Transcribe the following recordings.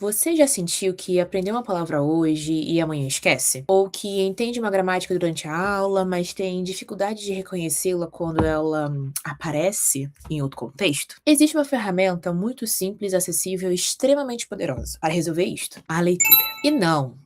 Você já sentiu que aprendeu uma palavra hoje e amanhã esquece? Ou que entende uma gramática durante a aula, mas tem dificuldade de reconhecê-la quando ela aparece em outro contexto? Existe uma ferramenta muito simples, acessível e extremamente poderosa para resolver isto: a leitura. E não,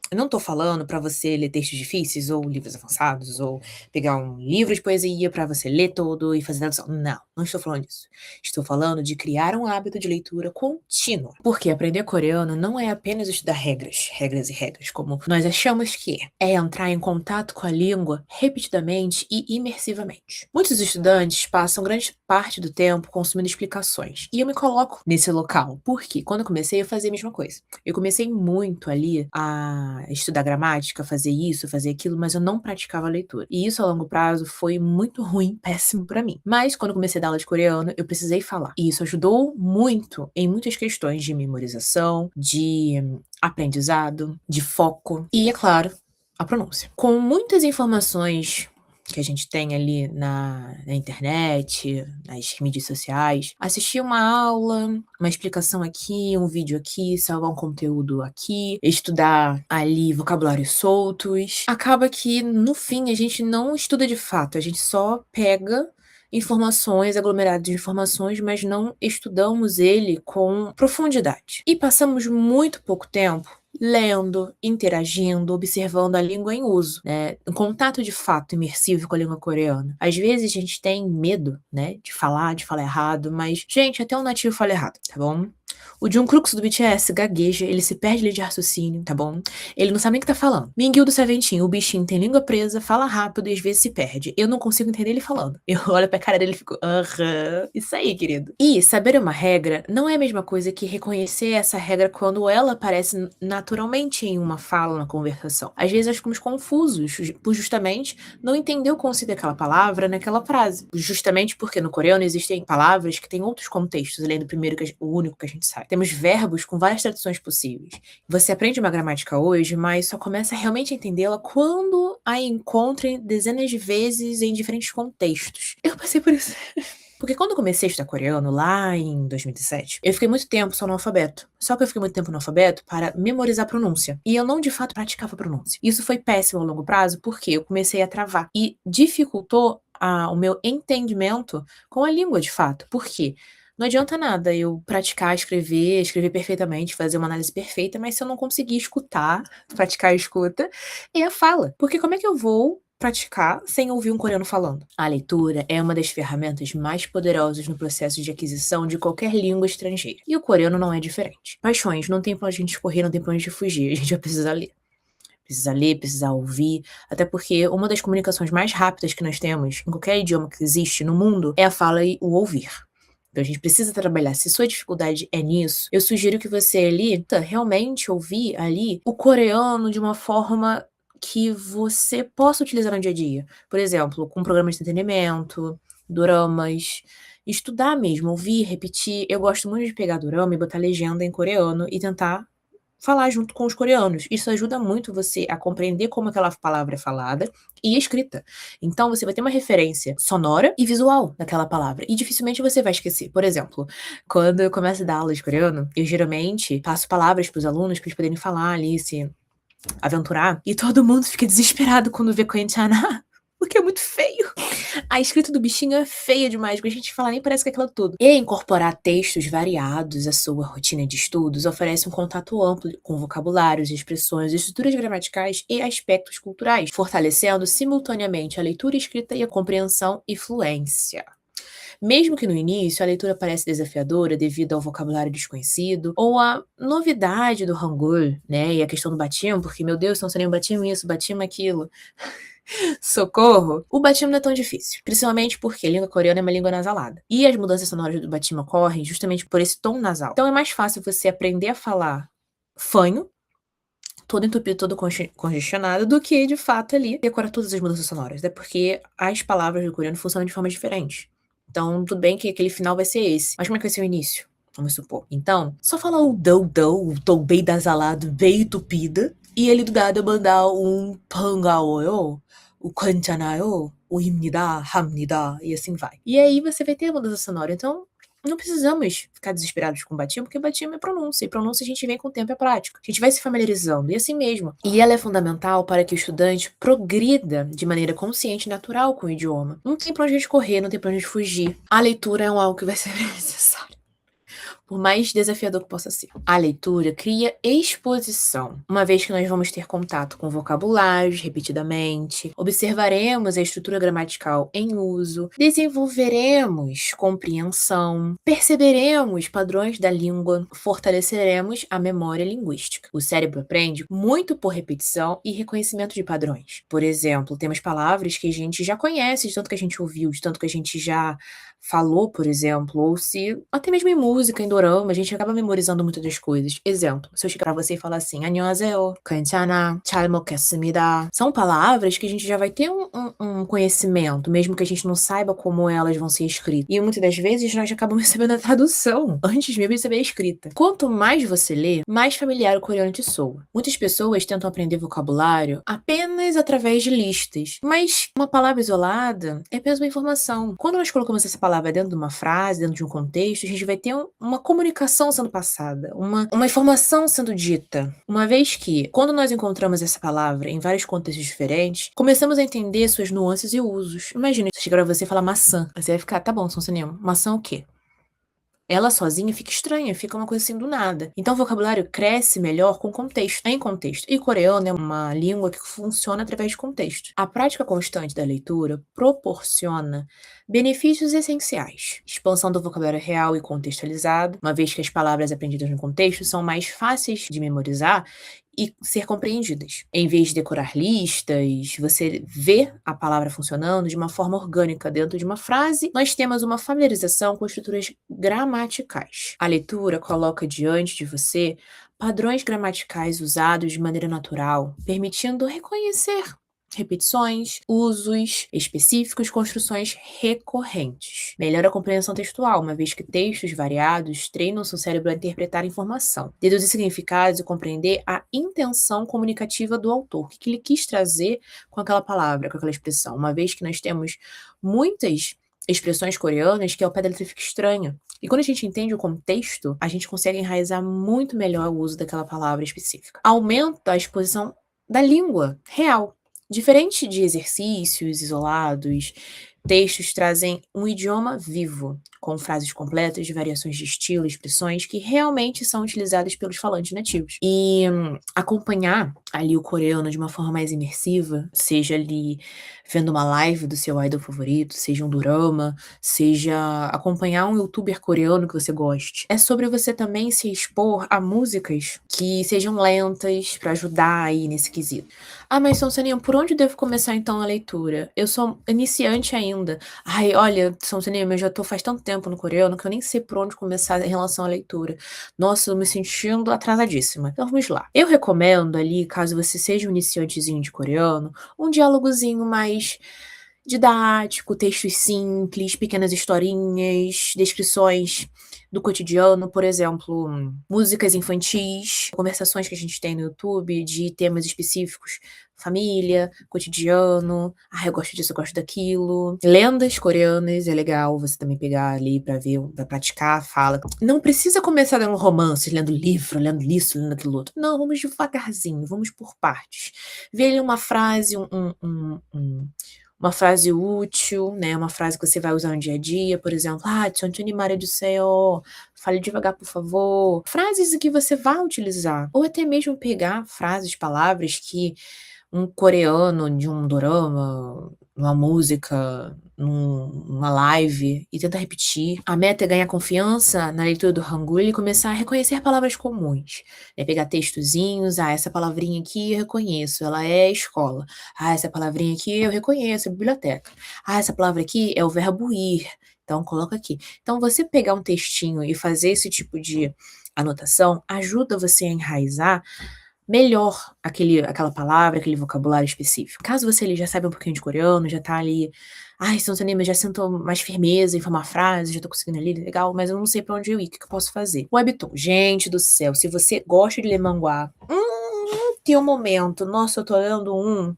eu não tô falando pra você ler textos difíceis ou livros avançados, ou pegar um livro de poesia pra você ler todo e fazer tradução. Não, não estou falando disso. Estou falando de criar um hábito de leitura contínua. Porque aprender coreano não é apenas estudar regras, regras e regras, como nós achamos que é. É entrar em contato com a língua repetidamente e imersivamente. Muitos estudantes passam grande parte do tempo consumindo explicações. E eu me coloco nesse local, porque quando eu comecei, eu fazia a mesma coisa. Eu comecei muito ali a estudar gramática, fazer isso, fazer aquilo, mas eu não praticava a leitura. E isso a longo prazo foi muito ruim, péssimo pra mim. Mas quando eu comecei a dar aula de coreano, eu precisei falar. E isso ajudou muito em muitas questões de memorização, de aprendizado, de foco e, é claro, a pronúncia. Com muitas informações que a gente tem ali na internet, nas mídias sociais, assistir uma aula, uma explicação aqui, um vídeo aqui, salvar um conteúdo aqui, estudar ali vocabulários soltos, acaba que no fim a gente não estuda de fato, a gente só pega informações, aglomerados de informações, mas não estudamos ele com profundidade. E passamos muito pouco tempo lendo, interagindo, observando a língua em uso, né? Um contato de fato imersivo com a língua coreana. Às vezes a gente tem medo, né, de falar errado, mas, gente, até um nativo fala errado, tá bom? O Jungkook do BTS gagueja, ele se perde ali de raciocínio, tá bom? Ele não sabe nem o que tá falando. Mingyu do Seventeen, o bichinho tem língua presa, fala rápido e às vezes se perde. Eu não consigo entender ele falando. Eu olho pra cara dele e fico, aham, isso aí, querido. E saber uma regra não é a mesma coisa que reconhecer essa regra quando ela aparece naturalmente em uma fala, uma conversação. Às vezes nós ficamos confusos por justamente não entender o conceito daquela palavra naquela frase. Justamente porque no coreano existem palavras que têm outros contextos, além do primeiro, o único que a gente sabe. Temos verbos com várias traduções possíveis. Você aprende uma gramática hoje, mas só começa a realmente entendê-la quando a encontre dezenas de vezes em diferentes contextos. Eu passei por isso. Porque quando eu comecei a estudar coreano, lá em 2017, eu fiquei muito tempo só no alfabeto. Só que eu fiquei muito tempo no alfabeto para memorizar a pronúncia. E eu não, de fato, praticava a pronúncia. Isso foi péssimo a longo prazo, porque eu comecei a travar. E dificultou o meu entendimento com a língua, de fato. Por quê? Não adianta nada eu praticar, escrever perfeitamente, fazer uma análise perfeita, mas se eu não conseguir escutar, praticar a escuta e a fala. Porque como é que eu vou praticar sem ouvir um coreano falando? A leitura é uma das ferramentas mais poderosas no processo de aquisição de qualquer língua estrangeira. E o coreano não é diferente. Paixões, não tem pra onde a gente correr, não tem pra onde fugir, a gente vai precisar ler. Precisa ler, precisa ouvir, até porque uma das comunicações mais rápidas que nós temos em qualquer idioma que existe no mundo é a fala e o ouvir. Então a gente precisa trabalhar. Se sua dificuldade é nisso, eu sugiro que você ali realmente ouvir ali o coreano de uma forma que você possa utilizar no dia a dia. Por exemplo, com programas de entretenimento, doramas, estudar mesmo, ouvir, repetir. Eu gosto muito de pegar dorama e botar legenda em coreano e tentar falar junto com os coreanos. Isso ajuda muito você a compreender como aquela palavra é falada e escrita. Então você vai ter uma referência sonora e visual daquela palavra e dificilmente você vai esquecer. Por exemplo, quando eu começo a dar aula de coreano, eu geralmente passo palavras para os alunos para eles poderem falar ali, se aventurar, e todo mundo fica desesperado quando vê Koenchana, porque é muito feio. A escrita do bichinho é feia demais, porque a gente fala nem parece que é aquilo tudo. E incorporar textos variados à sua rotina de estudos oferece um contato amplo com vocabulários, expressões, estruturas gramaticais e aspectos culturais, fortalecendo simultaneamente a leitura escrita e a compreensão e fluência. Mesmo que no início a leitura pareça desafiadora devido ao vocabulário desconhecido ou à novidade do Hangul, né, e a questão do batim, porque, meu Deus, não sei nem batim isso, batim aquilo. Socorro! O batim não é tão difícil, principalmente porque a língua coreana é uma língua nasalada. E as mudanças sonoras do batim ocorrem justamente por esse tom nasal. Então é mais fácil você aprender a falar fanho, todo entupido, todo congestionado, do que, de fato, ali decorar todas as mudanças sonoras. Até porque as palavras do coreano funcionam de forma diferente. Então, tudo bem que aquele final vai ser esse. Mas como é que vai ser o início? Vamos supor. Então, só falar o dou, o tom bem nasalado, bem entupida, e ele do nada mandar um pangaoyo, o kanchanayo, o imnida, hamnida, e assim vai. E aí você vai ter a mudança sonora. Então, Não precisamos ficar desesperados com batismo, porque batismo é pronúncia, e pronúncia a gente vem com o tempo e a prática. A gente vai se familiarizando, e assim mesmo. E ela é fundamental para que o estudante progrida de maneira consciente e natural com o idioma. Não tem pra onde a gente correr, não tem pra onde a gente fugir. A leitura é um algo que vai ser necessário, por mais desafiador que possa ser. A leitura cria exposição, uma vez que nós vamos ter contato com vocabulários repetidamente, observaremos a estrutura gramatical em uso, desenvolveremos compreensão, perceberemos padrões da língua, fortaleceremos a memória linguística. O cérebro aprende muito por repetição e reconhecimento de padrões. Por exemplo, temos palavras que a gente já conhece, de tanto que a gente ouviu, de tanto que a gente já falou, por exemplo, ou se até mesmo em música, em dorama, a gente acaba memorizando muitas das coisas. Exemplo, se eu chegar pra você e falar assim, 안녕하세요, 괜찮아, 잘 먹겠습니다. São palavras que a gente já vai ter um conhecimento, mesmo que a gente não saiba como elas vão ser escritas. E muitas das vezes nós acabamos recebendo a tradução, antes mesmo de receber a escrita. Quanto mais você lê, mais familiar o coreano te soa. Muitas pessoas tentam aprender vocabulário apenas através de listas, mas uma palavra isolada é apenas uma informação. Quando nós colocamos essa palavra dentro de uma frase, dentro de um contexto, a gente vai ter uma comunicação sendo passada, uma informação sendo dita. Uma vez que, quando nós encontramos essa palavra em vários contextos diferentes, começamos a entender suas nuances e usos. Imagina, se chegar pra você e falar maçã, você vai ficar, tá bom, São Cinema, maçã o quê? Ela sozinha fica estranha, fica uma coisa assim do nada. Então o vocabulário cresce melhor com contexto, em contexto. E coreano é uma língua que funciona através de contexto. A prática constante da leitura proporciona benefícios essenciais. Expansão do vocabulário real e contextualizado, uma vez que as palavras aprendidas no contexto são mais fáceis de memorizar e ser compreendidas. Em vez de decorar listas, você vê a palavra funcionando de uma forma orgânica dentro de uma frase. Nós temos uma familiarização com estruturas gramaticais. A leitura coloca diante de você padrões gramaticais usados de maneira natural, permitindo reconhecer repetições, usos específicos, construções recorrentes. Melhora a compreensão textual, uma vez que textos variados treinam seu cérebro a interpretar a informação, deduzir significados e compreender a intenção comunicativa do autor, o que ele quis trazer com aquela palavra, com aquela expressão, uma vez que nós temos muitas expressões coreanas que ao pé da letra fica estranha. E quando a gente entende o contexto, a gente consegue enraizar muito melhor o uso daquela palavra específica. Aumenta a exposição da língua real. Diferente de exercícios isolados, textos trazem um idioma vivo, com frases completas, variações de estilo, expressões que realmente são utilizadas pelos falantes nativos. E acompanhar ali o coreano de uma forma mais imersiva, seja ali vendo uma live do seu idol favorito, seja um dorama, seja acompanhar um youtuber coreano que você goste. É sobre você também se expor a músicas que sejam lentas para ajudar aí nesse quesito. Ah, mas Sonsoninha, por onde devo começar então a leitura? Eu sou iniciante ainda. Ai, olha, Sonsoninha, eu já tô faz tanto tempo no coreano que eu nem sei por onde começar em relação à leitura. Nossa, eu me sentindo atrasadíssima. Então vamos lá. Eu recomendo ali, caso você seja um iniciantezinho de coreano, um diálogozinho mais didático, textos simples, pequenas historinhas, descrições do cotidiano, por exemplo, músicas infantis, conversações que a gente tem no YouTube de temas específicos, família, cotidiano, eu gosto disso, eu gosto daquilo. Lendas coreanas é legal você também pegar ali pra ver, pra praticar a fala. Não precisa começar lendo romances, lendo livro, lendo isso, lendo aquilo outro. Não, vamos devagarzinho, vamos por partes. Vê ali uma frase, uma frase útil, né, uma frase que você vai usar no dia a dia, por exemplo, 천천히 말해주세요, fale devagar, por favor. Frases que você vai utilizar, ou até mesmo pegar frases, palavras que um coreano de um dorama, uma música, numa live e tentar repetir. A meta é ganhar confiança na leitura do Hangul e começar a reconhecer palavras comuns, né, pegar textozinhos, essa palavrinha aqui eu reconheço, ela é escola. Essa palavrinha aqui eu reconheço, é biblioteca. Essa palavra aqui é o verbo ir, então coloca aqui. Então você pegar um textinho e fazer esse tipo de anotação ajuda você a enraizar melhor aquela palavra, aquele vocabulário específico. Caso você ali já saiba um pouquinho de coreano, já tá ali, Sonsanima, já sinto mais firmeza em formar frases, já tô conseguindo ali, legal, mas eu não sei pra onde eu ir, o que que eu posso fazer? Webtoon, gente do céu, se você gosta de ler manhwa, tem um momento, nossa, eu tô lendo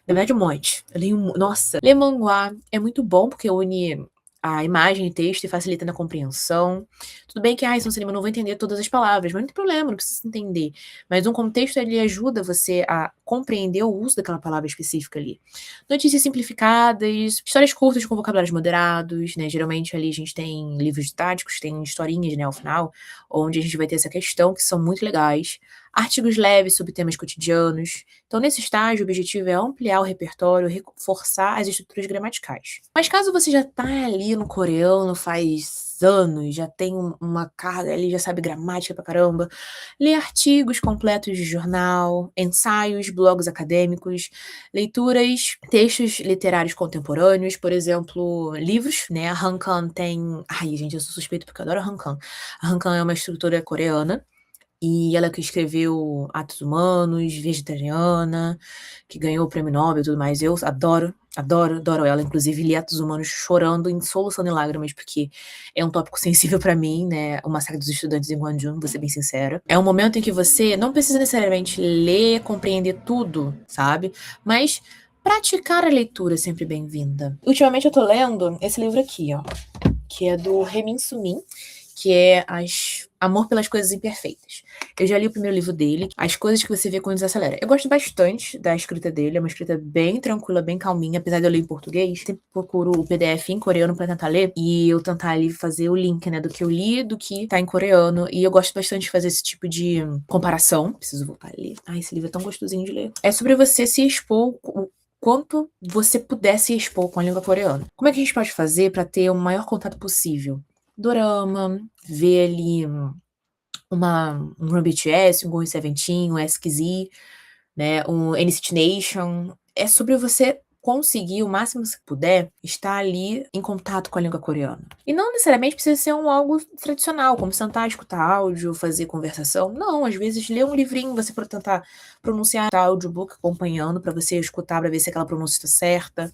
na verdade um monte, eu leio nossa, ler manhwa é muito bom porque une a imagem e texto e facilita na compreensão. Tudo bem que, ai, se no cinema eu não vou entender todas as palavras, mas não tem problema, não precisa entender. Mas um contexto, ele ajuda você a compreender o uso daquela palavra específica ali. Notícias simplificadas, histórias curtas com vocabulários moderados, né, geralmente ali a gente tem livros didáticos, tem historinhas, né, ao final, onde a gente vai ter essa questão, que são muito legais. Artigos leves sobre temas cotidianos. Então, nesse estágio, o objetivo é ampliar o repertório, reforçar as estruturas gramaticais. Mas caso você já tá ali no coreano faz anos, já tem uma carga ali, já sabe gramática pra caramba, lê artigos completos de jornal, ensaios, blogs acadêmicos, leituras, textos literários contemporâneos, por exemplo, livros, né? A Han Kang tem. Ai, gente, eu sou suspeita porque eu adoro a Han Kang. A Han Kang é uma escritora coreana. E ela que escreveu Atos Humanos, Vegetariana, que ganhou o prêmio Nobel e tudo mais. Eu adoro, adoro, adoro ela. Inclusive, li Atos Humanos chorando, em soluçando em lágrimas, porque é um tópico sensível pra mim, né? O massacre dos estudantes em Gwangju, vou ser bem sincera. É um momento em que você não precisa necessariamente ler, compreender tudo, sabe? Mas praticar a leitura é sempre bem-vinda. Ultimamente eu tô lendo esse livro aqui, ó, que é do Remin Sumin, que é Amor pelas Coisas Imperfeitas. Eu já li o primeiro livro dele, As Coisas que Você Vê Quando Desacelera. Eu gosto bastante da escrita dele, é uma escrita bem tranquila, bem calminha, apesar de eu ler em português. Sempre procuro o PDF em coreano pra tentar ler, e eu tentar ali fazer o link, né, do que eu li, do que tá em coreano, e eu gosto bastante de fazer esse tipo de comparação. Preciso voltar a ler. Ai, esse livro é tão gostosinho de ler. É sobre você se expor o quanto você puder se expor com a língua coreana. Como é que a gente pode fazer pra ter o maior contato possível? Dorama, ver ali um BTS, um GOT7, um SKZ, né, um NCT Nation. É sobre você conseguir o máximo que puder estar ali em contato com a língua coreana. E não necessariamente precisa ser algo tradicional, como sentar, escutar áudio, fazer conversação. Não, às vezes ler um livrinho, você para tentar pronunciar audiobook acompanhando para você escutar para ver se aquela pronúncia está certa,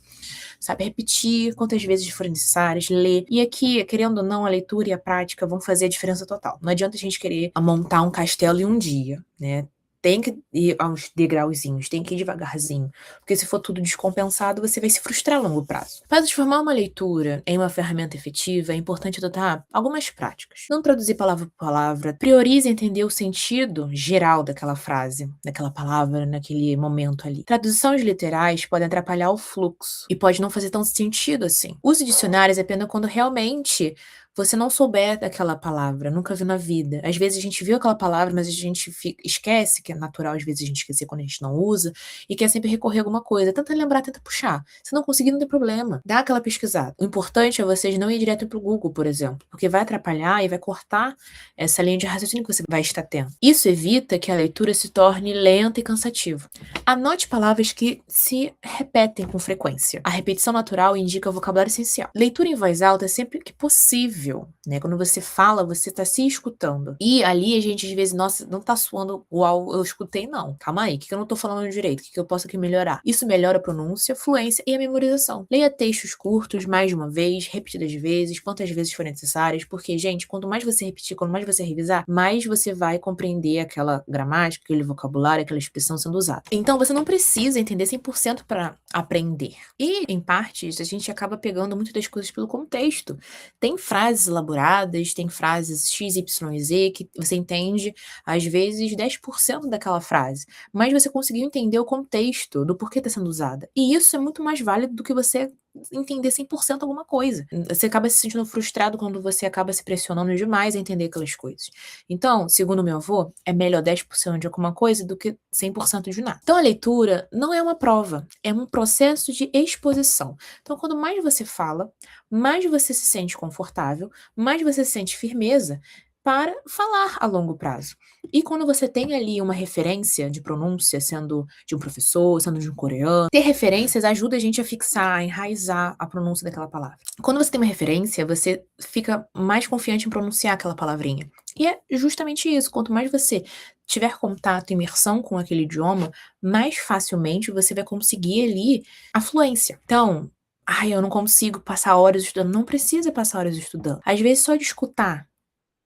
sabe? Repetir quantas vezes forem necessárias, ler. E aqui, querendo ou não, a leitura e a prática vão fazer a diferença total. Não adianta a gente querer montar um castelo em um dia, né? Tem que ir aos degrauzinhos, tem que ir devagarzinho. Porque se for tudo descompensado, você vai se frustrar a longo prazo. Para transformar uma leitura em uma ferramenta efetiva, é importante adotar algumas práticas. Não traduzir palavra por palavra, priorize entender o sentido geral daquela frase, daquela palavra, naquele momento ali. Traduções literais podem atrapalhar o fluxo e pode não fazer tão sentido assim. Use dicionários apenas quando realmente você não souber daquela palavra, nunca viu na vida. Às vezes a gente viu aquela palavra, mas a gente esquece, que é natural às vezes a gente esquecer quando a gente não usa, e quer sempre recorrer a alguma coisa. Tenta lembrar, tenta puxar. Se não conseguir, não tem problema. Dá aquela pesquisada. O importante é vocês não ir direto pro Google, por exemplo, porque vai atrapalhar e vai cortar essa linha de raciocínio que você vai estar tendo. Isso evita que a leitura se torne lenta e cansativa. Anote palavras que se repetem com frequência. A repetição natural indica o vocabulário essencial. Leitura em voz alta é sempre que possível, né? Quando você fala, você tá se escutando. E ali a gente, às vezes, nossa, não tá suando uau, eu escutei, não. Calma aí, o que eu não tô falando direito? O que eu posso aqui melhorar? Isso melhora a pronúncia, fluência e a memorização. Leia textos curtos mais de uma vez, repetidas vezes, quantas vezes forem necessárias, porque, gente, quanto mais você repetir, quanto mais você revisar, mais você vai compreender aquela gramática, aquele vocabulário, aquela expressão sendo usada. Então, você não precisa entender 100% para aprender. E, em partes, a gente acaba pegando muito das coisas pelo contexto. Tem frases elaboradas, tem frases X, Y, Z que você entende, às vezes, 10% daquela frase, mas você conseguiu entender o contexto do porquê está sendo usada. E isso é muito mais válido do que você entender 100% alguma coisa. Você acaba se sentindo frustrado quando você acaba se pressionando demais a entender aquelas coisas. Então, segundo meu avô, é melhor 10% de alguma coisa do que 100% de nada. Então, a leitura não é uma prova, é um processo de exposição. Então, quanto mais você fala, mais você se sente confortável, mais você sente firmeza para falar a longo prazo. E quando você tem ali uma referência de pronúncia, sendo de um professor, sendo de um coreano, ter referências ajuda a gente a fixar, a enraizar a pronúncia daquela palavra. Quando você tem uma referência, você fica mais confiante em pronunciar aquela palavrinha. E é justamente isso, quanto mais você tiver contato, imersão com aquele idioma, mais facilmente você vai conseguir ali a fluência. Então, ai, eu não consigo passar horas estudando. Não precisa passar horas estudando. Às vezes, só de escutar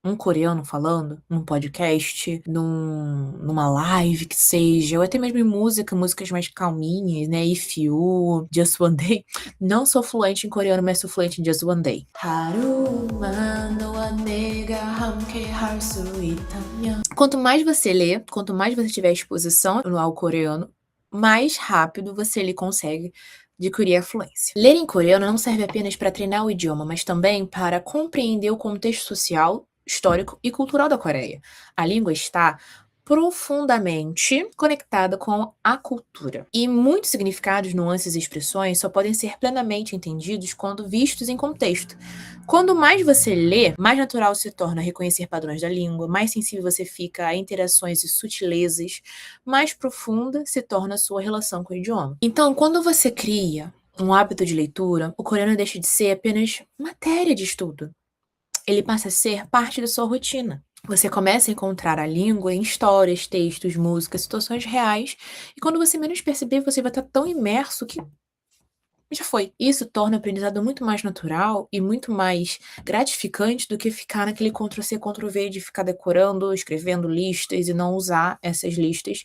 um coreano falando num podcast, numa live que seja, ou até mesmo em músicas mais calminhas, né, If You, Just One Day. Não sou fluente em coreano, mas sou fluente em Just One Day. 하루만 너와 내가 함께 할 수 있다면. Quanto mais você lê, quanto mais você tiver exposição ao coreano, mais rápido você ele consegue adquirir a fluência. Ler em coreano não serve apenas para treinar o idioma, mas também para compreender o contexto social, histórico e cultural da Coreia. A língua está profundamente conectada com a cultura. E muitos significados, nuances e expressões só podem ser plenamente entendidos quando vistos em contexto. Quando mais você lê, mais natural se torna reconhecer padrões da língua, mais sensível você fica a interações e sutilezas, mais profunda se torna a sua relação com o idioma. Então, quando você cria um hábito de leitura, o coreano deixa de ser apenas matéria de estudo. Ele passa a ser parte da sua rotina. Você começa a encontrar a língua em histórias, textos, músicas, situações reais, e quando você menos perceber, você vai estar tão imerso que já foi. Isso torna o aprendizado muito mais natural e muito mais gratificante do que ficar naquele Ctrl+C, Ctrl+V de ficar decorando, escrevendo listas e não usar essas listas,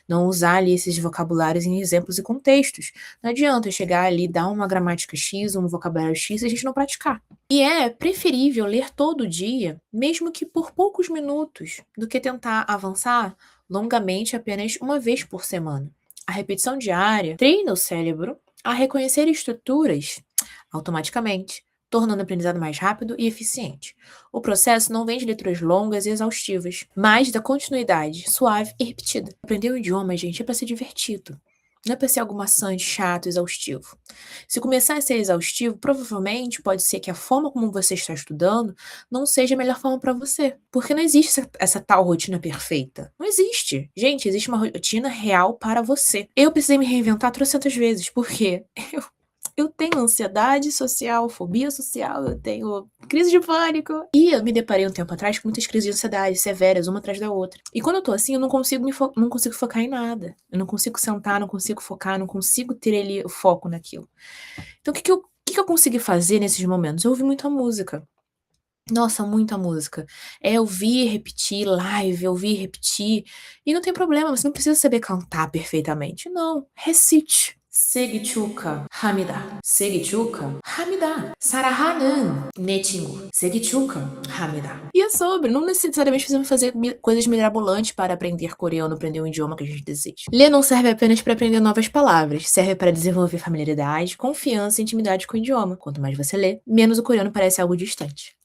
não usar ali esses vocabulários em exemplos e contextos. Não adianta eu chegar ali, dar uma gramática X, um vocabulário X e a gente não praticar. E é preferível ler todo dia, mesmo que por poucos minutos, do que tentar avançar longamente apenas uma vez por semana. A repetição diária treina o cérebro a reconhecer estruturas automaticamente, tornando o aprendizado mais rápido e eficiente. O processo não vem de leituras longas e exaustivas, mas da continuidade suave e repetida. Aprender o idioma, gente, é para ser divertido. Não é para ser algo maçante, chato, exaustivo. Se começar a ser exaustivo, provavelmente pode ser que a forma como você está estudando não seja a melhor forma para você. Porque não existe essa tal rotina perfeita. Não existe. Gente, existe uma rotina real para você. Eu precisei me reinventar trocentas vezes. Por quê? Eu tenho ansiedade social, fobia social, eu tenho crise de pânico. E eu me deparei um tempo atrás com muitas crises de ansiedade severas, uma atrás da outra. E quando eu tô assim, eu não consigo não consigo focar em nada. Eu não consigo sentar, não consigo focar, não consigo ter ali o foco naquilo. Então o que que eu consegui fazer nesses momentos? Eu ouvi muita música. Nossa, muita música. É ouvir, repetir, live, ouvir, repetir. E não tem problema, você não precisa saber cantar perfeitamente. Não, recite. Segichuka 합니다. Segichuka 합니다. 사랑하는 내 친구. Segichuka 합니다. E é sobre, não necessariamente precisamos fazer coisas mirabolantes para aprender coreano, aprender um idioma que a gente deseja. Ler não serve apenas para aprender novas palavras, serve para desenvolver familiaridade, confiança e intimidade com o idioma. Quanto mais você lê, menos o coreano parece algo distante.